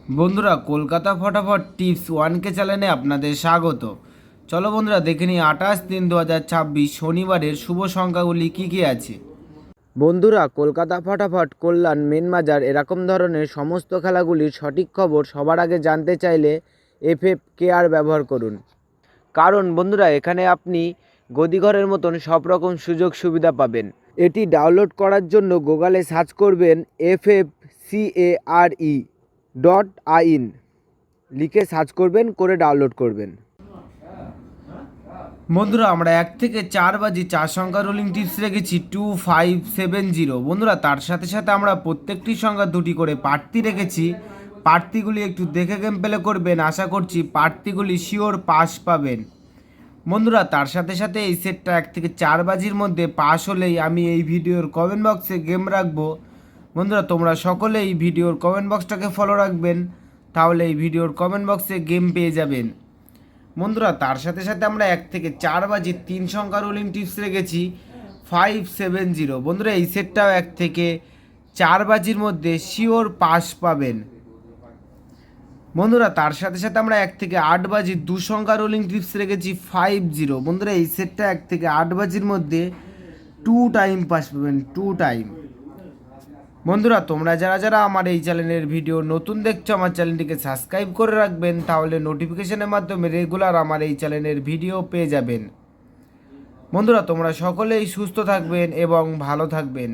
বন্ধুরা, কলকাতা ফটাফট tips 1K চ্যানেলে আপনাদের স্বাগত। চলো বন্ধুরা, দেখে নিই 28/3/2026 শনিবারের শুভ সংখ্যাগুলি কী কী আছে। বন্ধুরা, কলকাতা ফটাফট, কল্যাণ, মেন বাজার এরকম ধরনের সমস্ত খেলাগুলির সঠিক খবর সবার আগে জানতে চাইলে FFKR ব্যবহার করুন। কারণ বন্ধুরা, এখানে আপনি গদিঘরের মতন সব রকম সুযোগ সুবিধা পাবেন। এটি ডাউনলোড করার জন্য গুগলে সার্চ করবেন FFCARE.in লিখে সার্চ করবেন, করে ডাউনলোড করবেন। বন্ধুরা, আমরা 1 থেকে 4 বাজি 4 সংখ্যা রোলিং টিপস রেখেছি 2570। বন্ধুরা, তার সাথে সাথে আমরা প্রত্যেকটি সংখ্যা দুটি করে প্রার্থী রেখেছি। প্রার্থীগুলি একটু দেখে গেম প্লে করবেন, আশা করছি প্রার্থীগুলি শিওর পাস পাবেন। বন্ধুরা, তার সাথে সাথে এই সেটটা 1 থেকে 4 বাজির মধ্যে পাস হলেই আমি এই ভিডিওর কমেন্ট বক্সে গেম রাখবো। বন্ধুরা, তোমরা সকলে এই ভিডিওর কমেন্ট বক্সটাকে ফলো রাখবেন, তাহলে এই ভিডিওর কমেন্ট বক্সে গেম পেয়ে যাবেন। বন্ধুরা, তার সাথে সাথে আমরা 1 থেকে 4 বাজি 3 সংখ্যা রোলিং টিপস রেখেছি 570। বন্ধুরা, এই সেটটাও 1 থেকে 4 বাজির মধ্যে শিওর পাস পাবেন। বন্ধুরা, তার সাথে সাথে আমরা 1 থেকে 8 বাজি 2 সংখ্যা রোলিং টিপস রেখেছি 50। বন্ধুরা, এই সেটটা 1 থেকে 8 বাজির মধ্যে 2 টাইম পাস পাবেন, 2 টাইম। বন্ধুরা, তোমরা যারা যারা আমার এই চ্যানেলের ভিডিও নতুন দেখছো, আমার চ্যানেলটিকে সাবস্ক্রাইব করে রাখবেন, তাহলে নোটিফিকেশনের মাধ্যমে রেগুলার আমার এই চ্যানেলের ভিডিও পেয়ে যাবেন। বন্ধুরা, তোমরা সকলেই সুস্থ থাকবেন এবং ভালো থাকবেন।